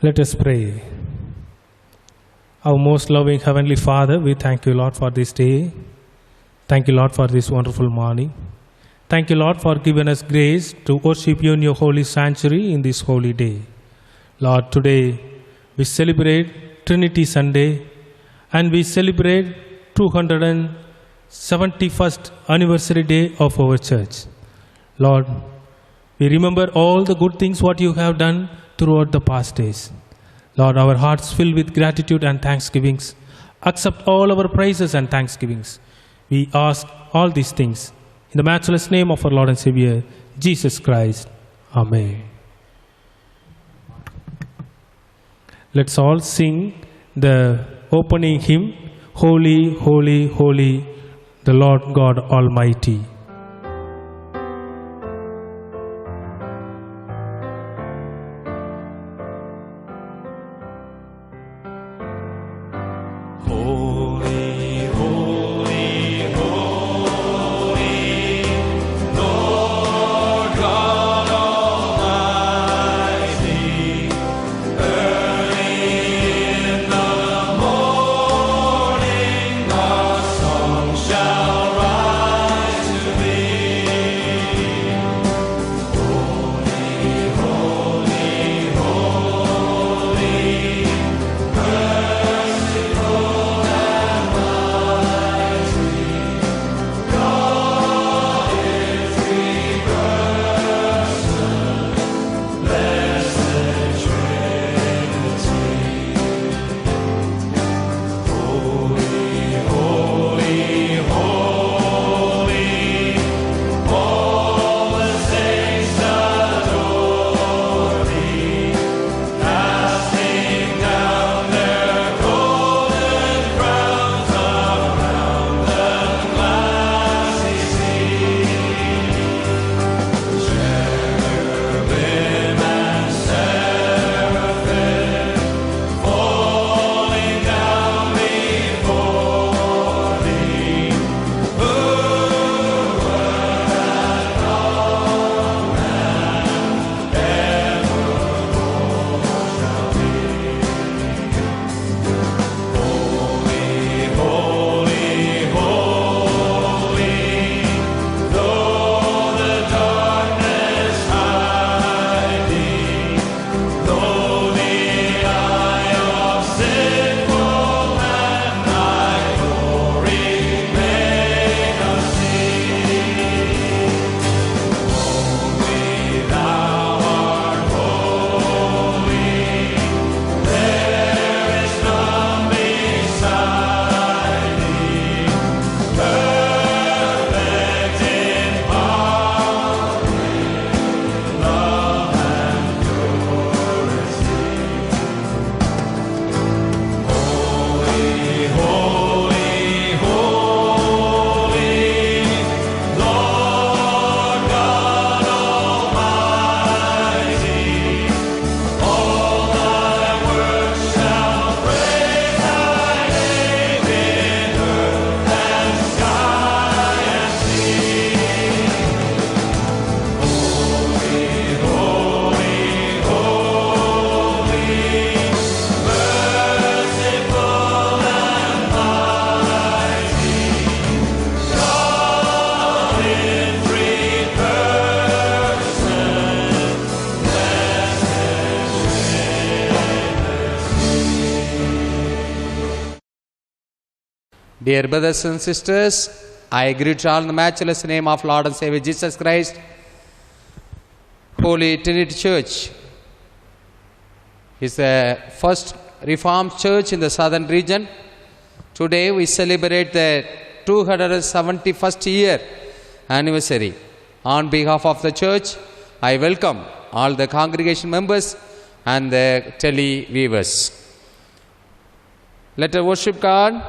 Let us pray. Our most loving Heavenly Father, we thank you, Lord, for this day. Thank you, Lord, for this wonderful morning. Thank you, Lord, for giving us grace to worship you in your holy sanctuary in this holy day. Lord, today we celebrate Trinity Sunday and we celebrate 271st anniversary day of our church. Lord, we remember all the good things what you have done throughout the past days. Lord, our hearts fill with gratitude and thanksgivings. Accept all our praises and thanksgivings. We ask all these things in the matchless name of our Lord and Savior, Jesus Christ. Amen. Let's all sing the opening hymn, Holy, Holy, Holy, the Lord God Almighty. Dear brothers and sisters, I greet you all in the matchless name of Lord and Savior Jesus Christ. Holy Trinity Church is the first Reformed church in the southern region. Today we celebrate the 271st year anniversary. On behalf of the church, I welcome all the congregation members and the tele-viewers. Let us worship God.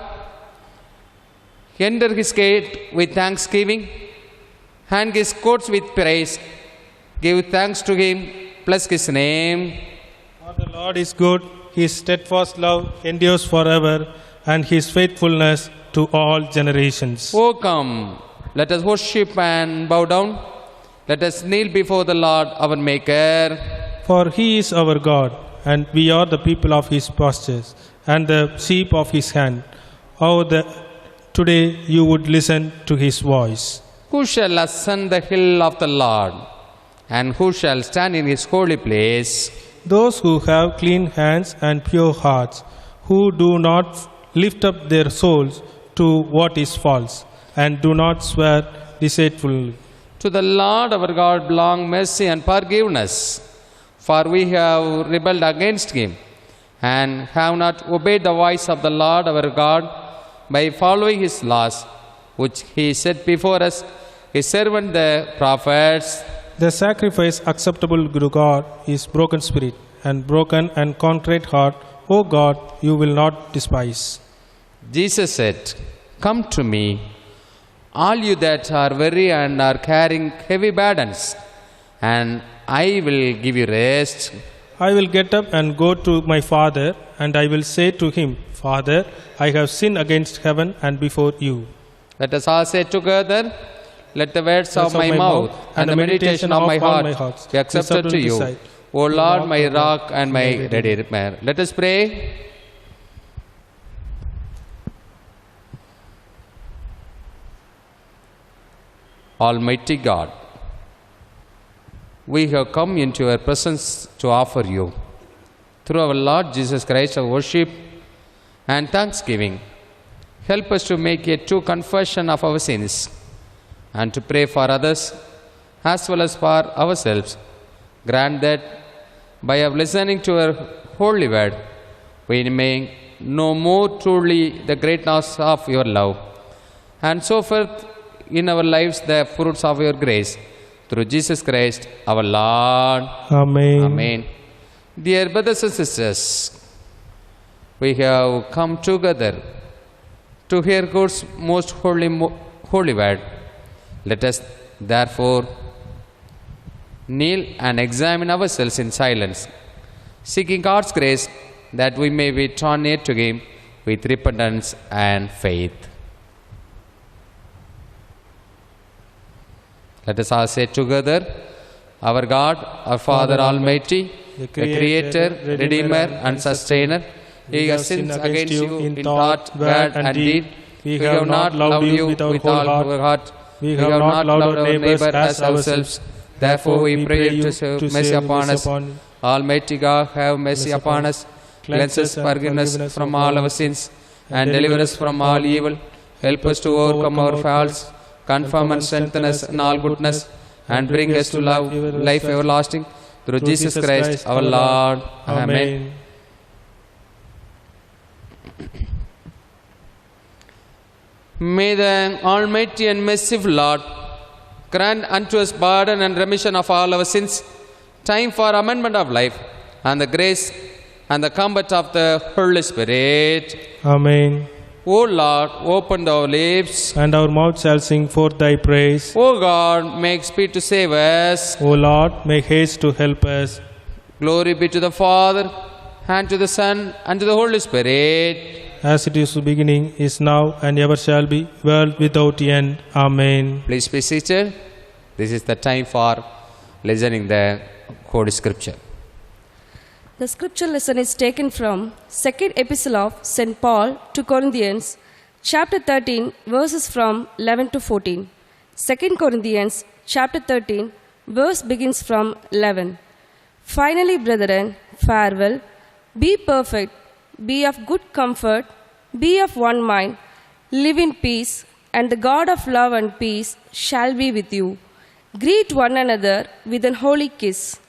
Enter his gate with thanksgiving and his courts with praise. Give thanks to him, bless his name. For the Lord is good, his steadfast love endures forever, and his faithfulness to all generations. Oh, come, let us worship and bow down. Let us kneel before the Lord our Maker. For he is our God, and we are the people of his pastures, and the sheep of his hand. Today you would listen to his voice. Who shall ascend the hill of the Lord? And who shall stand in his holy place? Those who have clean hands and pure hearts, who do not lift up their souls to what is false, and do not swear deceitfully. To the Lord our God belong mercy and forgiveness, for we have rebelled against him, and have not obeyed the voice of the Lord our God by following his laws, which he set before us, his servant the prophets. The sacrifice acceptable to God is broken spirit, and broken and contrite heart, O God, you will not despise. Jesus said, Come to me, all you that are weary and are carrying heavy burdens, and I will give you rest. I will get up and go to my Father, and I will say to him, Father, I have sinned against heaven and before you. Let us all say together, let the words of my mouth and the meditation of my heart be accepted to you, O Lord, my rock and my redeemer. Let us pray. Almighty God, we have come into your presence to offer you, through our Lord Jesus Christ, our worship and thanksgiving. Help us to make a true confession of our sins and to pray for others as well as for ourselves. Grant that by listening to your holy word, we may know more truly the greatness of your love, and so forth in our lives the fruits of your grace. Through Jesus Christ our Lord. Amen. Amen. Dear brothers and sisters, we have come together to hear God's most holy word. Let us therefore kneel and examine ourselves in silence, seeking God's grace that we may be drawn near to him with repentance and faith. Let us all say together, our God, our Father Almighty, the Creator, Redeemer and Sustainer, we have sinned against you in thought, word and deed. We have not loved you with all our heart. We have not loved our neighbor as ourselves. Therefore we pray you to have mercy upon us. Almighty God, have mercy upon us. Cleanse us, forgive us from all our sins, and deliver us from all evil. Help us to overcome our faults. Confirm and strengthen us in all goodness, and bring us to life everlasting. Through Jesus Christ our Lord. Amen. May the Almighty and merciful Lord grant unto us pardon and remission of all our sins, time for amendment of life, and the grace and the comfort of the Holy Spirit. Amen. O Lord, open our lips, and our mouth shall sing forth thy praise. O God, make speed to save us. O Lord, make haste to help us. Glory be to the Father, and to the Son, and to the Holy Spirit. As it is beginning, is now, and ever shall be, world without end. Amen. Please be seated. This is the time for listening the Holy Scripture. The scripture lesson is taken from Second Epistle of St. Paul to Corinthians, chapter 13, verses from 11 to 14. 2 Corinthians, chapter 13, verse begins from 11. Finally, brethren, farewell. Be perfect, be of good comfort, be of one mind, live in peace, and the God of love and peace shall be with you. Greet one another with an holy kiss.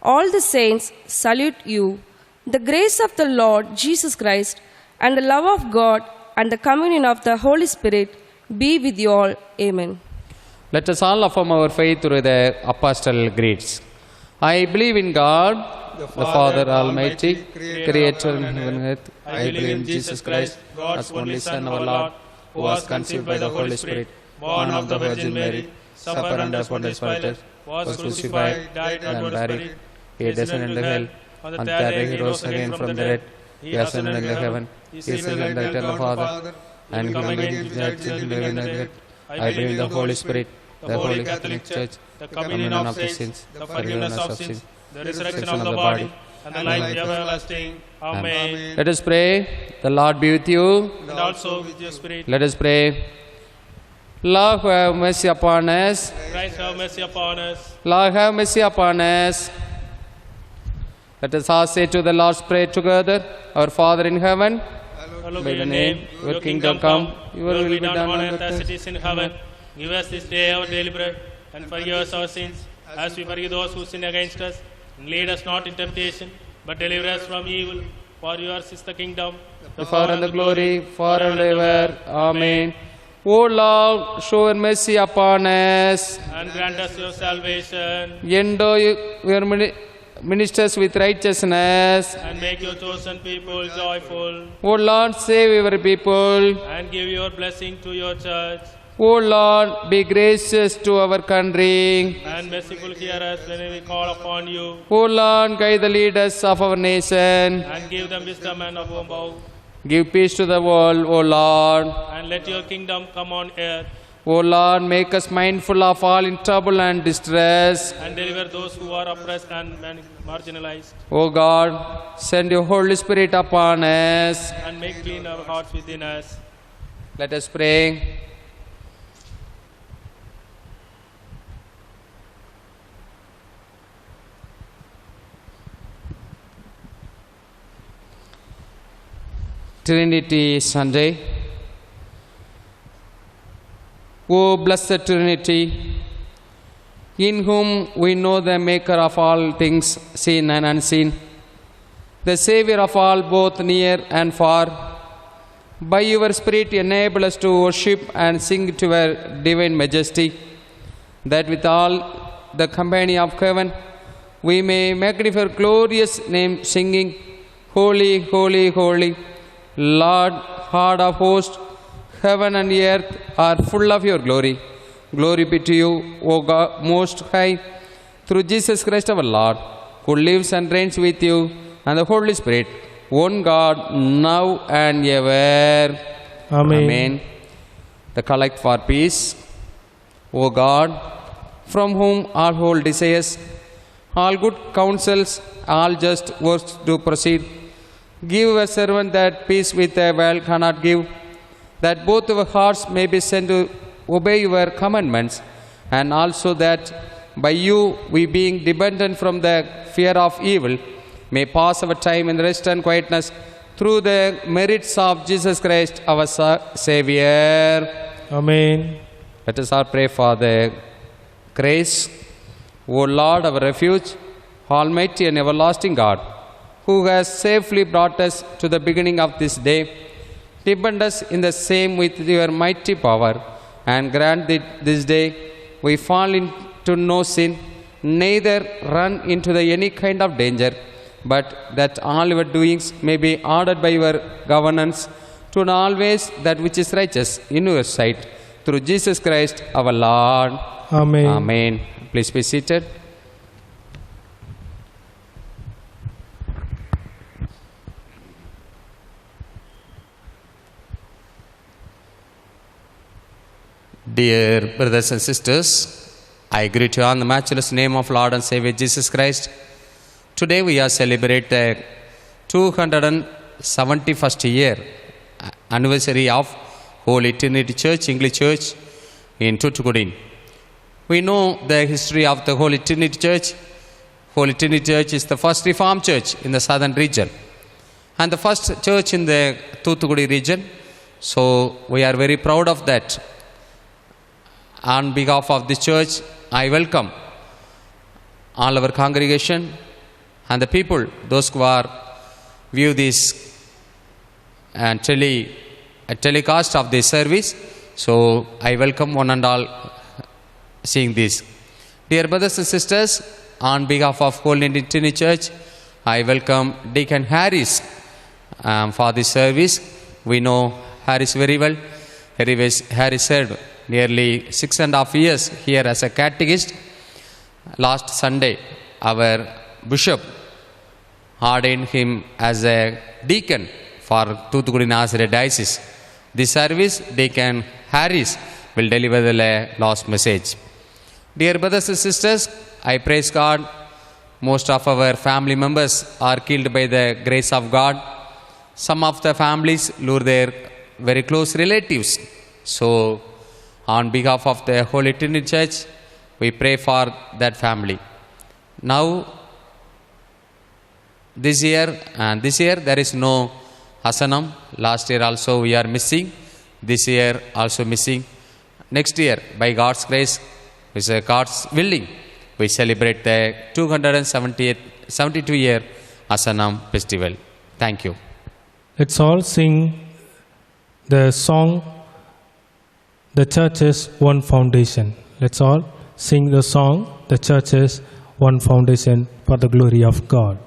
All the saints salute you. The grace of the Lord Jesus Christ and the love of God and the communion of the Holy Spirit be with you all. Amen. Let us all affirm our faith through the apostle creeds. I believe in God, the Father Almighty, Creator of heaven and earth. I believe in Jesus Christ, God's only Son, our Lord, who was conceived by the Holy Spirit, born of the Virgin Mary, suffered under Pontius Pilate, was crucified, died and buried. He descended into hell. On the third day he rose again from the dead. He ascended into heaven. He is seated at the right hand of the Father, and he will reign with judge and live in the dead. I believe in the Holy Spirit, the Holy Catholic Church, the communion of the saints, the forgiveness of sins, the resurrection of the body, and the life everlasting. Amen. Let us pray. The Lord be with you. And also with your spirit. Let us pray. Lord, have mercy upon us. Christ, have mercy upon us. Lord, have mercy upon us. Let us all say to the Lord's Prayer together. Our Father in heaven, Hallowed by be the your name, name. your kingdom come, Your will be done on earth as it is in heaven. Give us this day our daily bread, and forgive us our sins, as we forgive those who sin against us. And lead us not in temptation, but deliver us from evil. For yours is the kingdom, the power and the glory, forever and ever. Amen. O Lord, show your mercy upon us. and grant us your salvation, Endow your ministers with righteousness. and make your chosen people joyful, O Lord, save your people. and give your blessing to your church. O Lord, be gracious to our country. And merciful hear us when we call upon you, O Lord, guide the leaders of our nation. and give them wisdom and above. Give peace to the world, O Lord. And let your kingdom come on earth, O Lord, make us mindful of all in trouble and distress. and deliver those who are oppressed and marginalized, O God, send your Holy Spirit upon us. and make clean our hearts within us. Let us pray. Trinity Sunday. O blessed Trinity, in whom we know the Maker of all things seen and unseen, the Savior of all both near and far, by your Spirit enable us to worship and sing to your divine majesty, that with all the company of heaven we may magnify your glorious name, singing, Holy, holy, holy, Lord, God of hosts, heaven and earth are full of your glory. Glory be to you, O God most high, through Jesus Christ our Lord, who lives and reigns with you and the Holy Spirit, one God, now and ever. Amen. The collect for peace. O God, from whom all whole desires, all good counsels, all just works do proceed, give a servant that peace with a well cannot give, that both our hearts may be sent to obey your commandments, and also that by you we, being dependent from the fear of evil, may pass our time in rest and quietness through the merits of Jesus Christ our Savior. Amen. Let us all pray for the grace. O Lord, our refuge, Almighty and everlasting God, who has safely brought us to the beginning of this day, defend us in the same with your mighty power, and grant that this day we fall into no sin, neither run into any kind of danger, but that all our doings may be ordered by your governance to know always that which is righteous in your sight, through Jesus Christ our Lord. Amen. Amen. Please be seated. Dear brothers and sisters, I greet you all in the matchless name of Lord and Savior Jesus Christ. Today we are celebrating the 271st year anniversary of Holy Trinity Church, English Church in Thoothukudi. We know the history of the Holy Trinity Church. Holy Trinity Church is the first Reformed church in the southern region and the first church in the Thoothukudi region. So we are very proud of that. On behalf of this church, I welcome all our congregation and the people, those who are view this and telecast of this service. So I welcome one and all seeing this. Dear brothers and sisters, on behalf of Holy Trinity Church, I welcome Deacon Harris for this service. We know Harris very well. Harris served nearly 6.5 years here as a catechist. Last Sunday, our bishop ordained him as a deacon for Thoothukudi Nazareth Diocese. This service, Deacon Harris will deliver the last message. Dear brothers and sisters, I praise God Most of our family members are killed by the grace of God. Some of the families lure their very close relatives. So, on behalf of the Holy Trinity Church, we pray for that family. Now, this year there is no Hasanam. Last year also we are missing. This year also missing. Next year, by God's grace, with God's willing, we celebrate the 272-year Hasanam festival. Thank you. Let's all sing the song, The Church is One Foundation. Let's all sing the song, The Church is One Foundation, for the glory of God.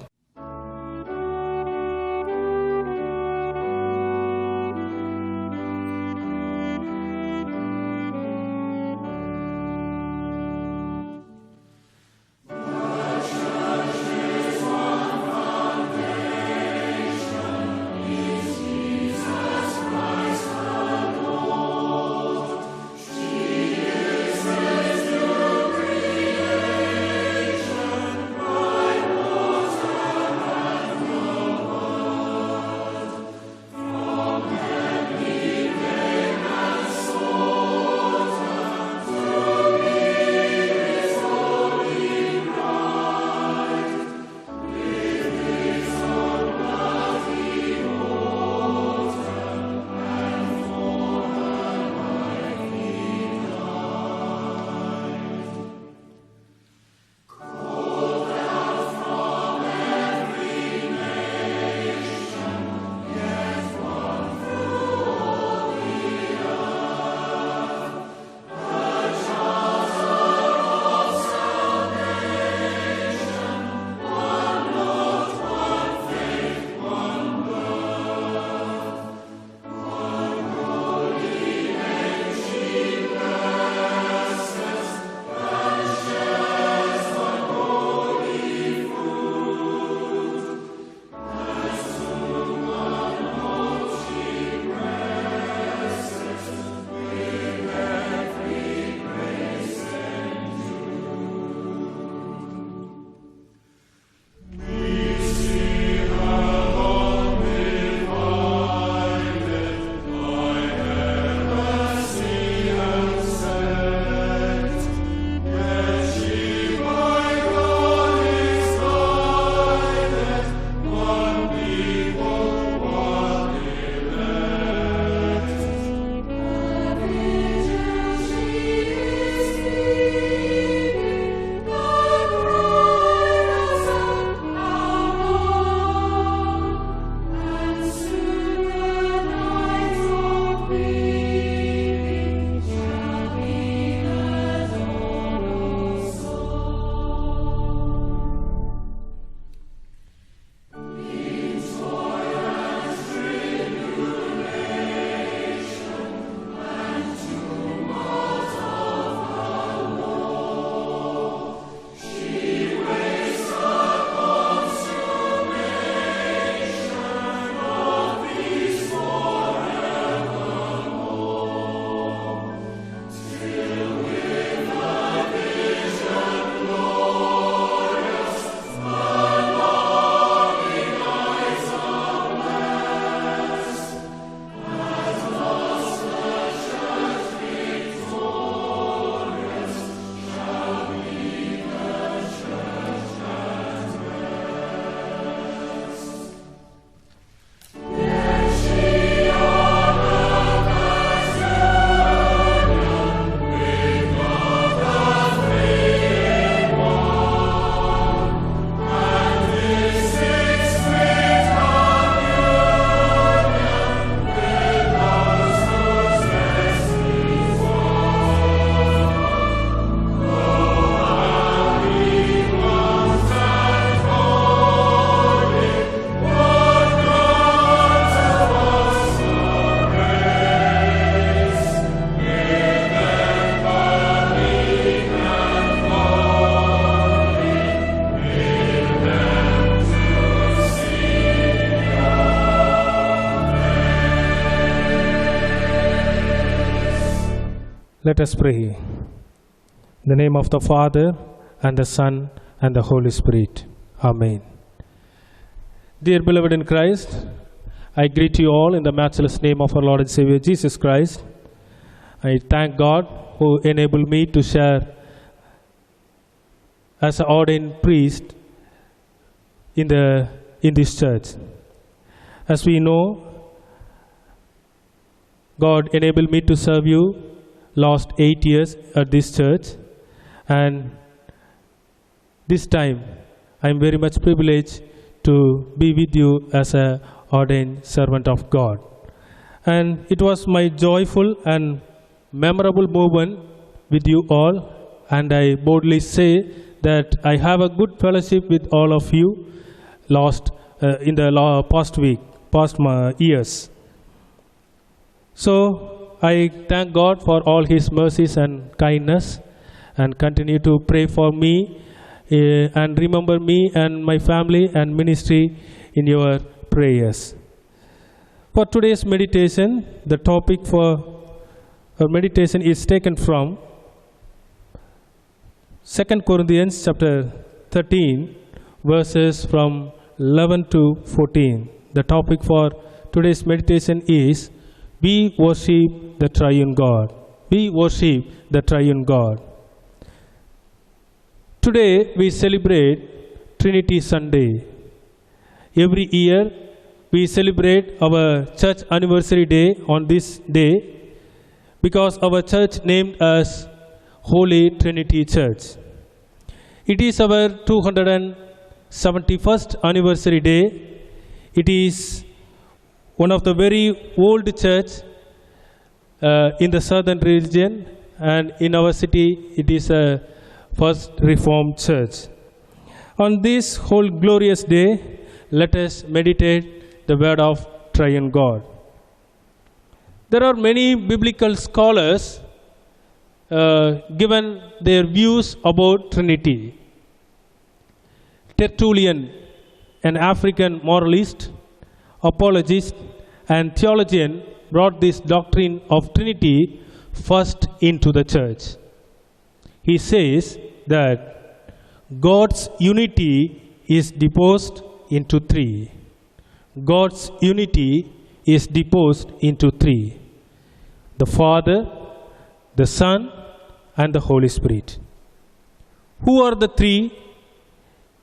Let us pray. In the name of the Father, and the Son, and the Holy Spirit. Amen. Dear beloved in Christ, I greet you all in the matchless name of our Lord and Savior Jesus Christ. I thank God who enabled me to share as an ordained priest in this church. As we know, God enabled me to serve you last 8 years at this church, and this time I am very much privileged to be with you as an ordained servant of God. And it was my joyful and memorable moment with you all, and I boldly say that I have a good fellowship with all of you in the past years. So I thank God for all His mercies and kindness, and continue to pray for me and remember me and my family and ministry in your prayers. For today's meditation, the topic for our meditation is taken from 2 Corinthians chapter 13, verses from 11 to 14. The topic for today's meditation is We worship the Triune God. We worship the Triune God. Today we celebrate Trinity Sunday. Every year we celebrate our church anniversary day on this day because our church named as Holy Trinity Church. It is our 271st anniversary day. It is one of the very old church in the southern region, and in our city it is a first Reformed church. On this whole glorious day, let us meditate the word of Triune God. There are many biblical scholars given their views about Trinity. Tertullian, an African moralist, apologist, and theologian, brought this doctrine of Trinity first into the church. He says that God's unity is deposed into three. God's unity is deposed into three: the Father, the Son, and the Holy Spirit. Who are the three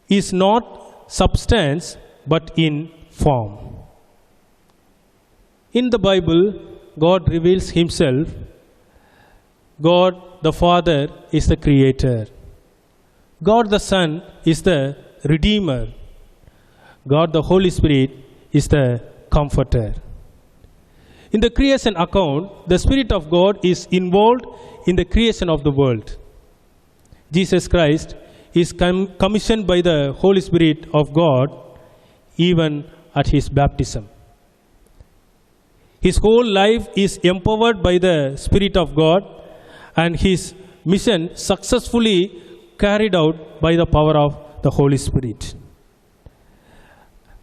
is not substance but in form. In the Bible, God reveals Himself. God the Father is the Creator. God the Son is the Redeemer. God the Holy Spirit is the Comforter. In the creation account, the Spirit of God is involved in the creation of the world. Jesus Christ is commissioned by the Holy Spirit of God even at His baptism. His whole life is empowered by the Spirit of God, and His mission successfully carried out by the power of the Holy Spirit.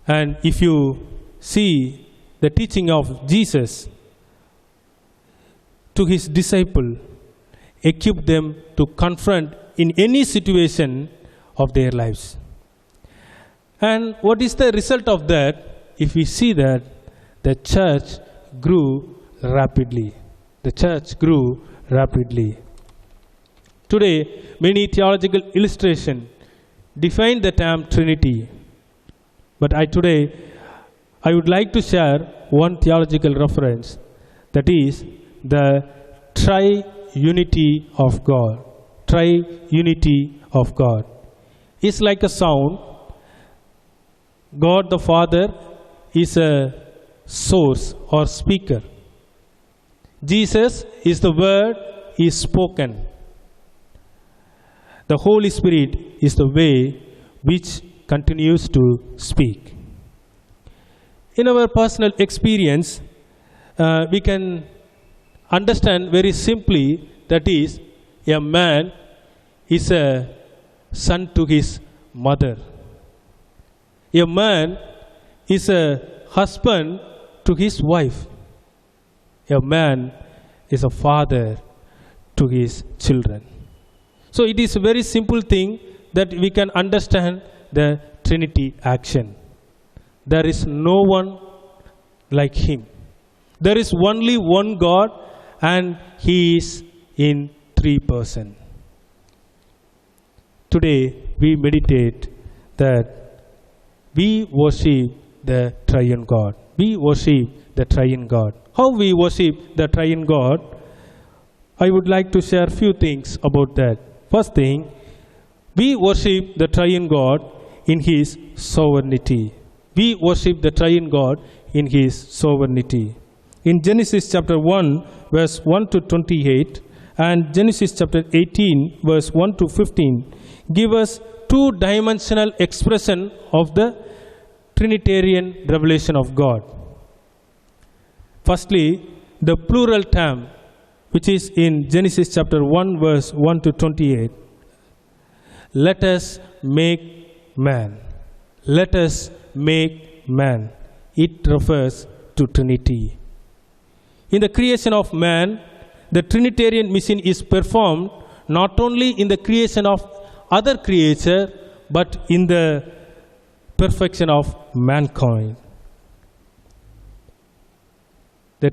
And if you see the teaching of Jesus to His disciple, equip them to confront in any situation of their lives. And what is the result of that? If we see that the church grew rapidly. The church grew rapidly. Today, many theological illustrations define the term Trinity. But today, I would like to share one theological reference, that is the triunity of God. Triunity of God. It's like a sound. God the Father is a source or speaker. Jesus is the word is spoken. The Holy Spirit is the way which continues to speak. In our personal experience, we can understand very simply, that is, a man is a son to his mother. A man is a husband to his wife. A man is a father to his children. So it is a very simple thing that we can understand the Trinity action. There is no one like Him. There is only one God, and He is in 3 persons. Today we meditate that we worship the Triune God. We worship the Triune God. How we worship the Triune God? I would like to share a few things about that. First thing, we worship the Triune God in His sovereignty. We worship the Triune God in His sovereignty. In Genesis chapter 1, verse 1 to 28, and Genesis chapter 18, verse 1 to 15, give us two-dimensional expression of the Trinitarian revelation of God. Firstly, the plural term, which is in Genesis chapter 1, verse 1 to 28. Let us make man. Let us make man. It refers to Trinity. In the creation of man, the Trinitarian mission is performed not only in the creation of other creature, but in the perfection of mankind. The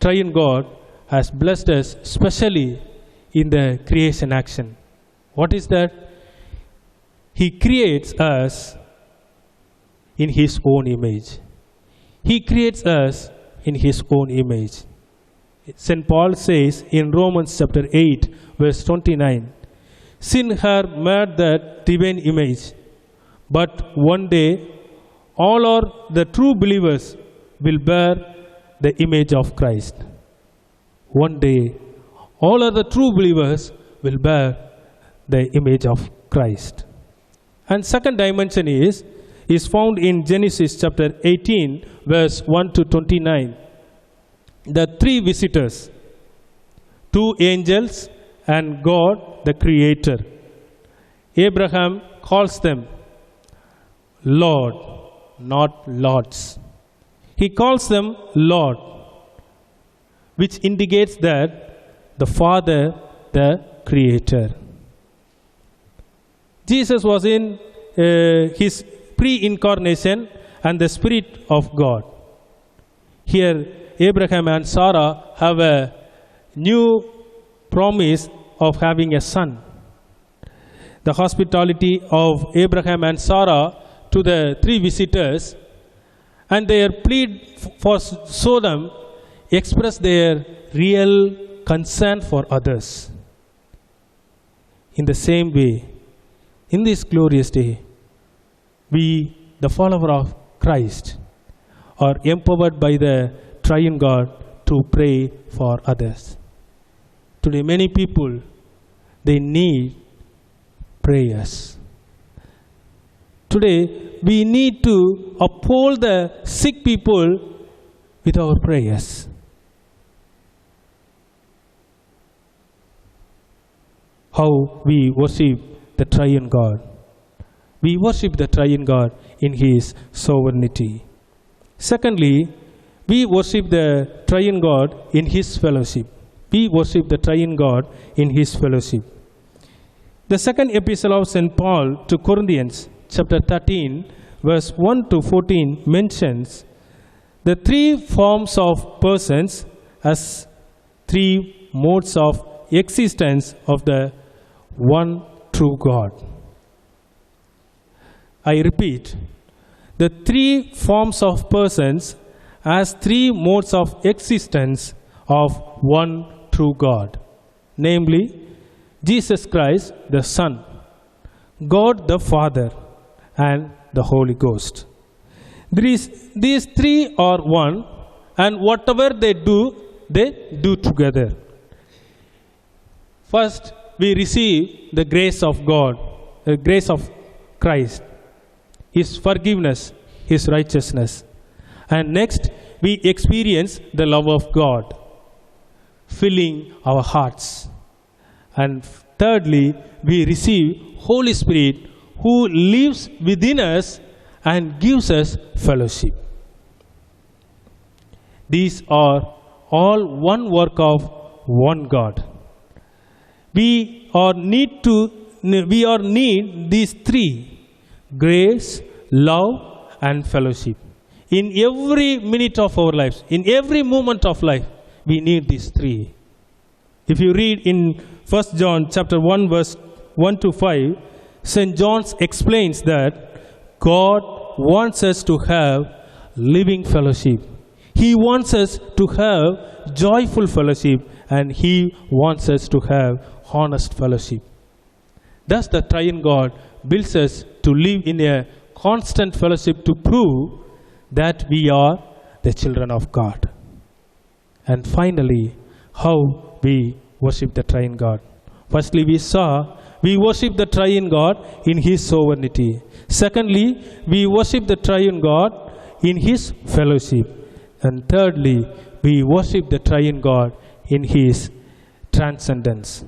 Triune God has blessed us specially in the creation action. What is that? He creates us in His own image. He creates us in His own image. St. Paul says in Romans chapter 8, verse 29, sin had made that divine image, but one day all the true believers will bear the image of Christ. One day all the true believers will bear the image of Christ. And second dimension is found in Genesis chapter 18, verse 1 to 29. The 3 visitors, 2 angels and God the Creator. Abraham calls them Lord, not lords. He calls them Lord, which indicates that the Father, the Creator. Jesus was in His pre-incarnation and the Spirit of God. Here, Abraham and Sarah have a new promise of having a son. The hospitality of Abraham and Sarah to the 3 visitors and their plea for Sodom express their real concern for others. In the same way, in this glorious day, we, the follower of Christ, are empowered by the Triune God to pray for others. Today, many people, they need prayers. Today, we need to uphold the sick people with our prayers. How we worship the Triune God. We worship the Triune God in His sovereignty. Secondly, we worship the Triune God in His fellowship. We worship the Triune God in His fellowship. The second epistle of St. Paul to Corinthians, chapter 13, verse 1 to 14, mentions the 3 forms of persons as 3 modes of existence of the one true God. I repeat, the 3 forms of persons as 3 modes of existence of one true God, namely Jesus Christ the Son, God the Father, and the Holy Ghost. These 3 are one, and whatever they do together. First, we receive the grace of God, the grace of Christ, His forgiveness, His righteousness. And next, we experience the love of God, filling our hearts. And thirdly, we receive Holy Spirit who lives within us and gives us fellowship. These are all one work of one God. We need to we are need these three: grace, love, and fellowship. In every minute of our lives, in every moment of life, we need these three. If you read in 1 John chapter 1 verse 1 to 5, St. John explains that God wants us to have living fellowship. He wants us to have joyful fellowship, and He wants us to have honest fellowship. Thus the triune God builds us to live in a constant fellowship to prove that we are the children of God. And finally, how we worship the triune God. Firstly, we saw we worship the triune God in His sovereignty. Secondly, we worship the triune God in His fellowship. And thirdly, we worship the triune God in His transcendence.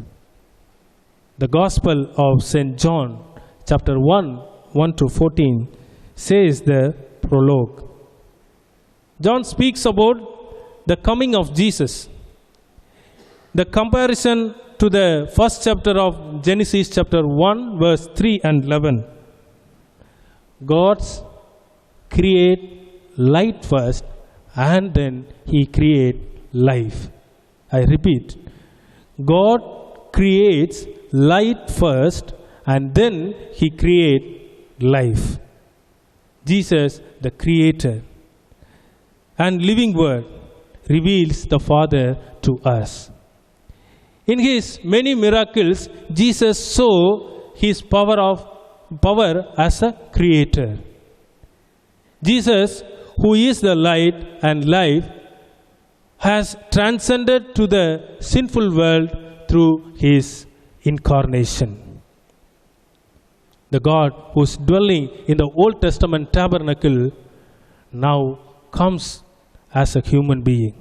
The Gospel of St. John, chapter 1 to 14, says the prologue. John speaks about the coming of Jesus. The comparison to the first chapter of Genesis chapter 1 verse 3 and 11. God's create light first, and then He create life. I repeat, God creates light first, and then He create life. Jesus, the creator and living word, reveals the Father to us. In His many miracles, Jesus saw His power as a creator. Jesus, who is the light and life, has transcended to the sinful world through His incarnation. The God who is dwelling in the Old Testament tabernacle now comes as a human being.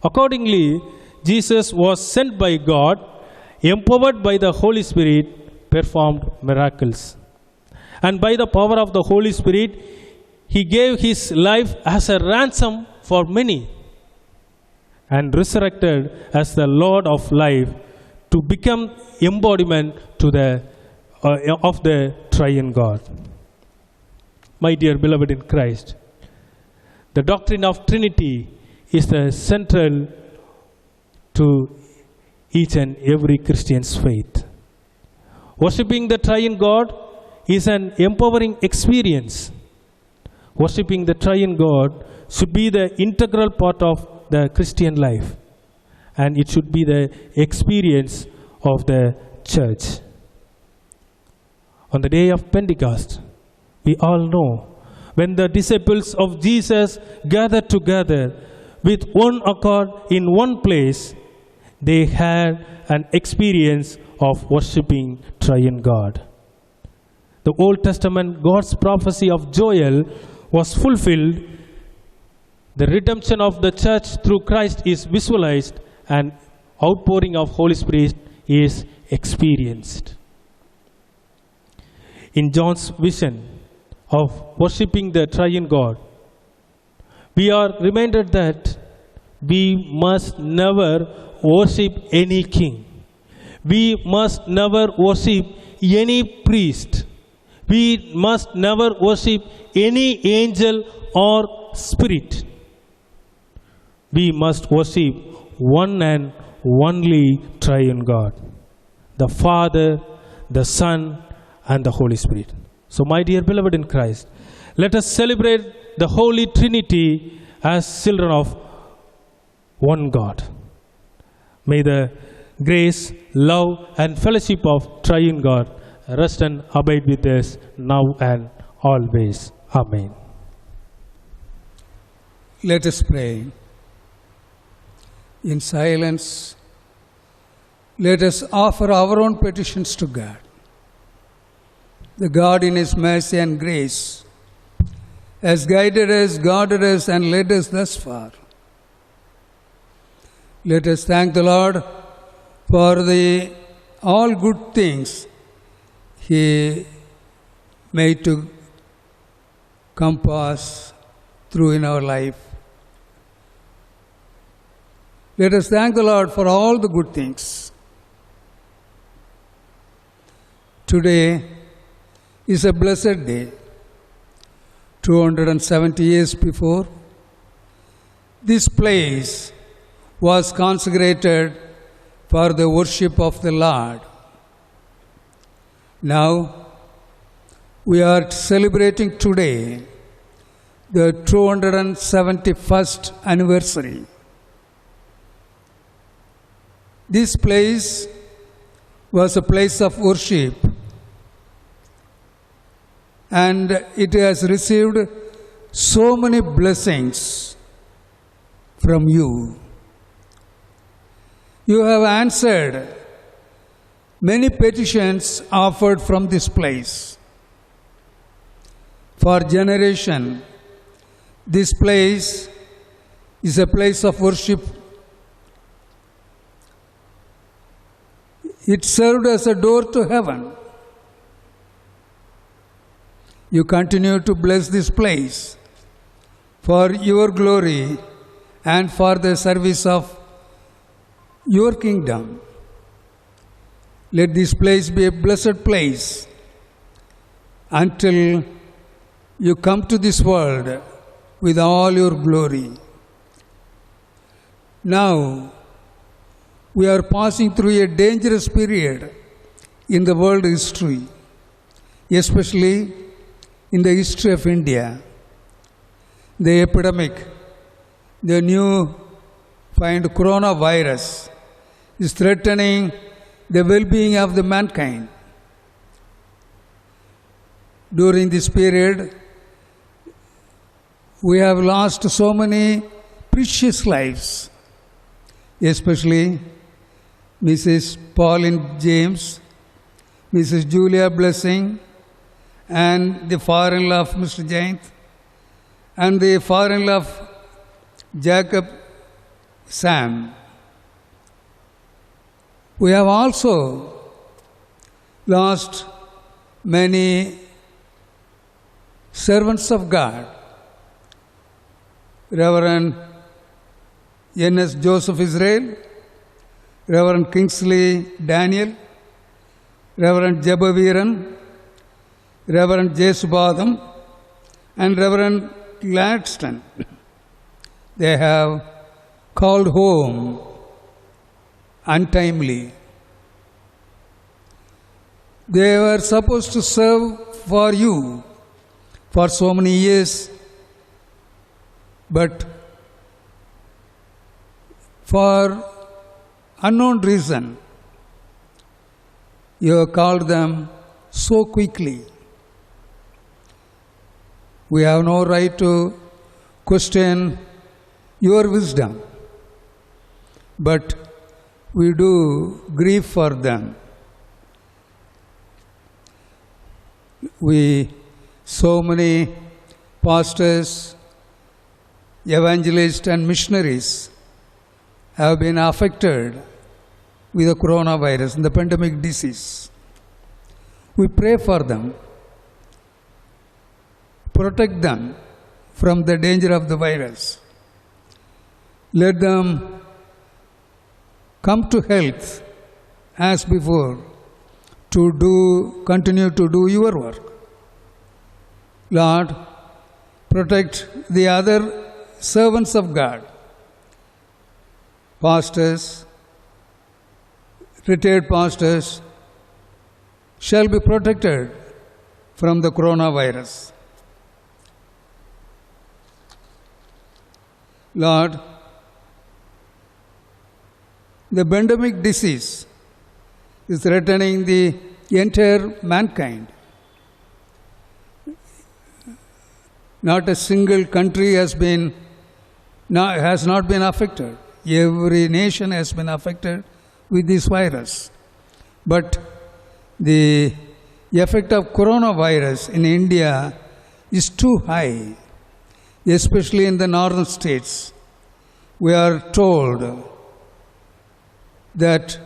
Accordingly, Jesus was sent by God, empowered by the Holy Spirit, performed miracles. And by the power of the Holy Spirit, He gave His life as a ransom for many, and resurrected as the Lord of life to become embodiment to of the triune God. My dear beloved in Christ, the doctrine of Trinity is the central to each and every Christian's faith. Worshipping the triune God is an empowering experience. Worshipping the triune God should be the integral part of the Christian life, and it should be the experience of the church. On the day of Pentecost, we all know, when the disciples of Jesus gathered together with one accord in one place, they had an experience of worshipping triune God. The Old Testament, God's prophecy of Joel was fulfilled. The redemption of the church through Christ is visualized, and outpouring of Holy Spirit is experienced. In John's vision of worshipping the triune God, we are reminded that we must never worship any king. We must never worship any priest. We must never worship any angel or spirit. We must worship one and only triune God, the Father, the Son, and the Holy Spirit. So, my dear beloved in Christ, let us celebrate the Holy Trinity as children of one God. May the grace, love, and fellowship of triune God rest and abide with us now and always. Amen. Let us pray. In silence, let us offer our own petitions to God. The God in His mercy and grace has guided us, guarded us, and led us thus far. Let us thank the Lord for all good things He made to come pass through in our life. Let us thank the Lord for all the good things. Today is a blessed day. 270 years before, this place was consecrated for the worship of the Lord. Now, we are celebrating today the 271st anniversary. This place was a place of worship, and it has received so many blessings from you. You have answered many petitions offered from this place. For generation, this place is a place of worship. It served as a door to heaven. You continue to bless this place for your glory and for the service of your kingdom. Let this place be a blessed place until you come to this world with all your glory. Now, we are passing through a dangerous period in the world history, especially in the history of India. The epidemic, the new find coronavirus, is threatening the well-being of the mankind. During this period, we have lost so many precious lives, especially Mrs. Pauline James, Mrs. Julia Blessing, and the father-in-law of Mr. Jain, and the father-in-law of Jacob Sam. We have also lost many servants of God. Reverend N.S. Joseph Israel, Reverend Kingsley Daniel, Reverend Jabaviran, Reverend Jesubadam, and Reverend Gladstone. They have called home untimely. They were supposed to serve for you for so many years, but for unknown reason, you have called them so quickly. We have no right to question your wisdom, but we do grieve for them. So many pastors, evangelists, and missionaries have been affected with the coronavirus and the pandemic disease. We pray for them, protect them from the danger of the virus. Let them come to health as before to continue to do your work. Lord, protect the other servants of God, pastors, retired pastors, shall be protected from the coronavirus. Lord, the pandemic disease is threatening the entire mankind. Not a single country has not been affected. Every nation has been affected with this virus. But the effect of coronavirus in India is too high, especially in the northern states. We are told that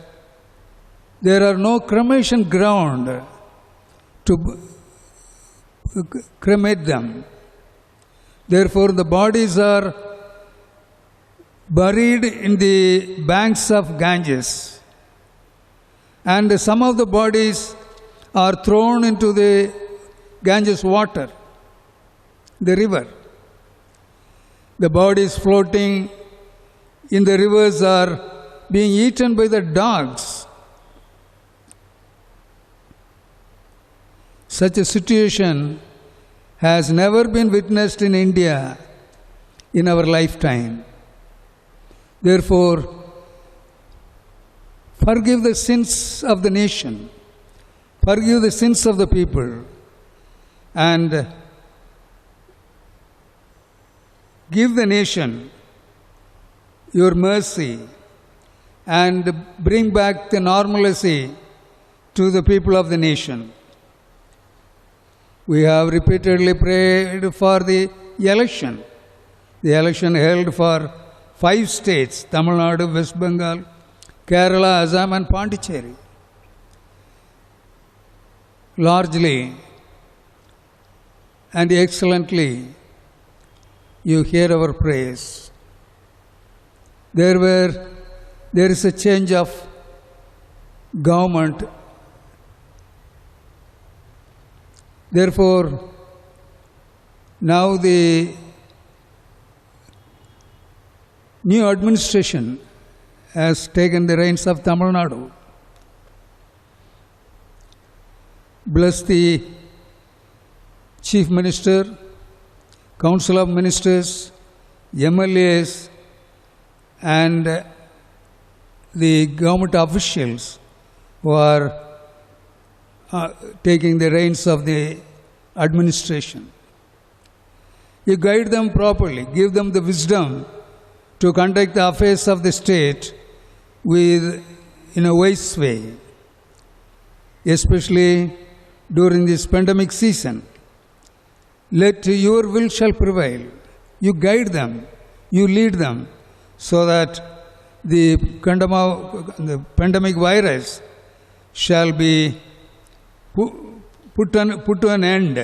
there are no cremation ground to cremate them. Therefore, the bodies are buried in the banks of Ganges. And some of the bodies are thrown into the Ganges water, the river. The bodies floating in the rivers are being eaten by the dogs. Such a situation has never been witnessed in India in our lifetime. Therefore, forgive the sins of the nation, forgive the sins of the people, and give the nation your mercy and bring back the normalcy to the people of the nation. We have repeatedly prayed for the election held for 5 states, Tamil Nadu, West Bengal, Kerala, Assam and Pondicherry. Largely and excellently, you hear our prayers. There is a change of government. Therefore, now the new administration has taken the reins of Tamil Nadu. Bless the Chief Minister, Council of Ministers, MLAs, and the government officials who are taking the reins of the administration. You guide them properly, give them the wisdom to conduct the affairs of the state in a wise way, especially during this pandemic season. Let your will shall prevail. You guide them, you lead them, so that the pandemic virus shall be put to an end,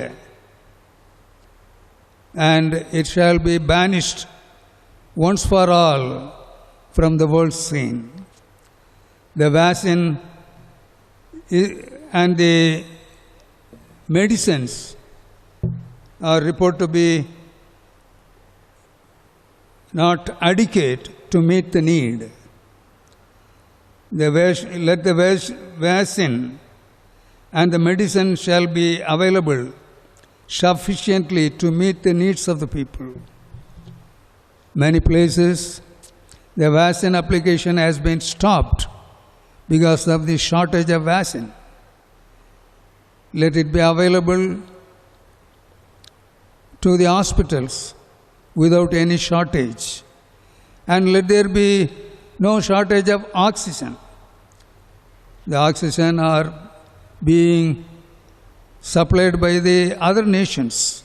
and it shall be banished once for all from the world scene. The vaccine and the medicines are reported to be not adequate to meet the need. Let the vaccine and the medicine shall be available sufficiently to meet the needs of the people. Many places, the vaccine application has been stopped because of the shortage of vaccine. Let it be available to the hospitals without any shortage. And let there be no shortage of oxygen. The oxygen are being supplied by the other nations.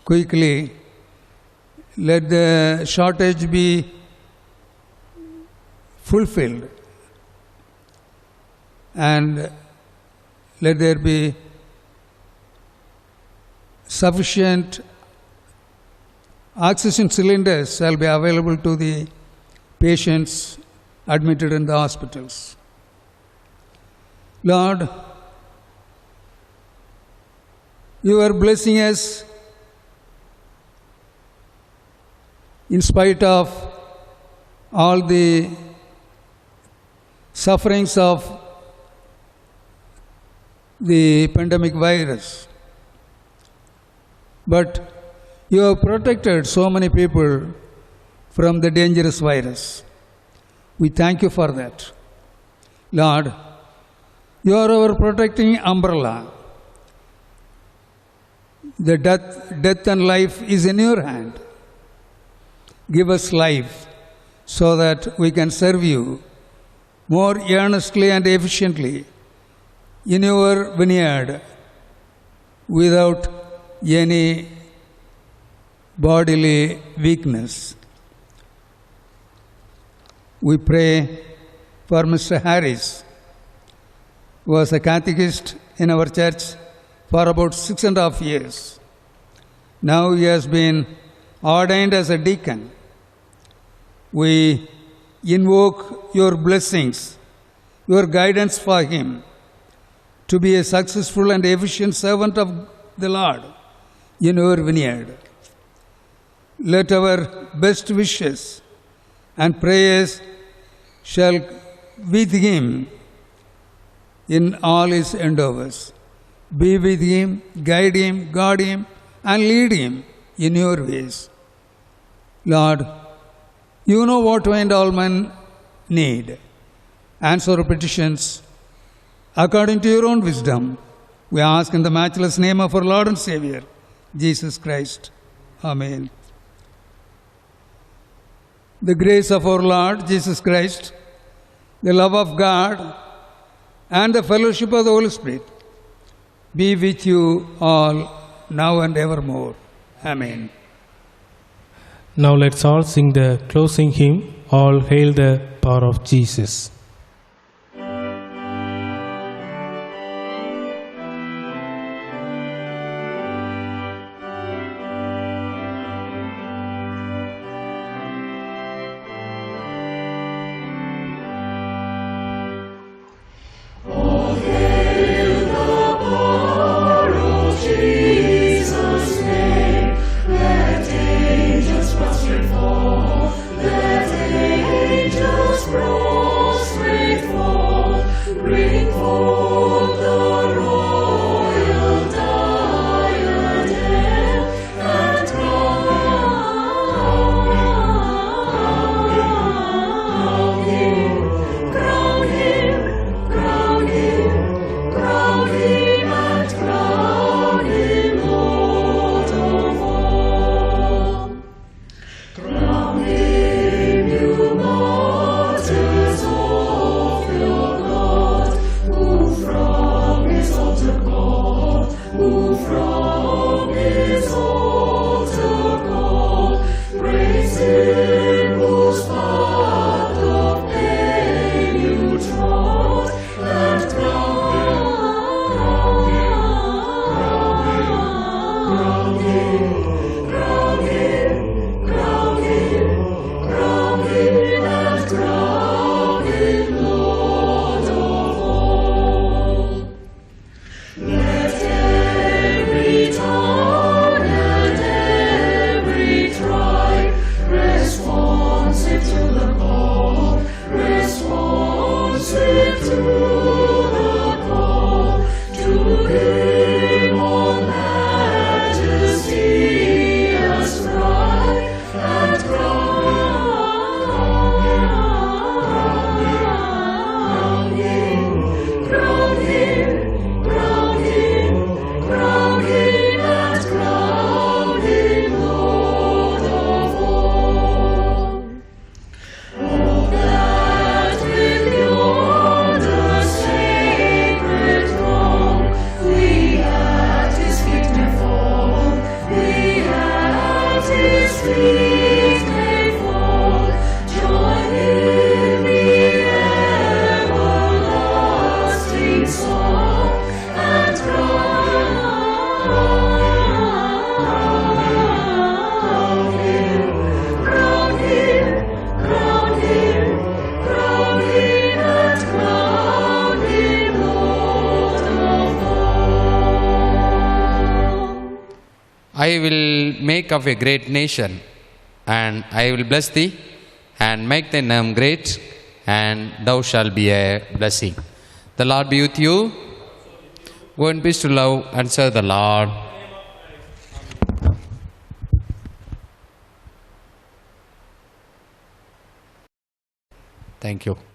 Quickly, let the shortage be fulfilled, and let there be sufficient oxygen cylinders shall be available to the patients admitted in the hospitals. Lord, you are blessing us in spite of all the sufferings of the pandemic virus. But you have protected so many people from the dangerous virus. We thank you for that. Lord, you are our protecting umbrella. The death and life is in your hand. Give us life so that we can serve you more earnestly and efficiently in your vineyard without any bodily weakness. We pray for Mr. Harris, who was a catechist in our church for about 6.5 years. Now he has been ordained as a deacon. We invoke your blessings, your guidance for him, to be a successful and efficient servant of the Lord in your vineyard. Let our best wishes and prayers shall with him in all his endeavors. Be with him, guide him, guard him, and lead him in your ways. Lord, you know what we and all men need. Answer our petitions according to your own wisdom. We ask in the matchless name of our Lord and Savior, Jesus Christ. Amen. The grace of our Lord Jesus Christ, the love of God, and the fellowship of the Holy Spirit be with you all now and evermore. Amen. Now let's all sing the closing hymn, All Hail the Power of Jesus. I will make of a great nation, and I will bless thee, and make thy name great, and thou shalt be a blessing. The Lord be with you. Go in peace to love and serve the Lord. Thank you.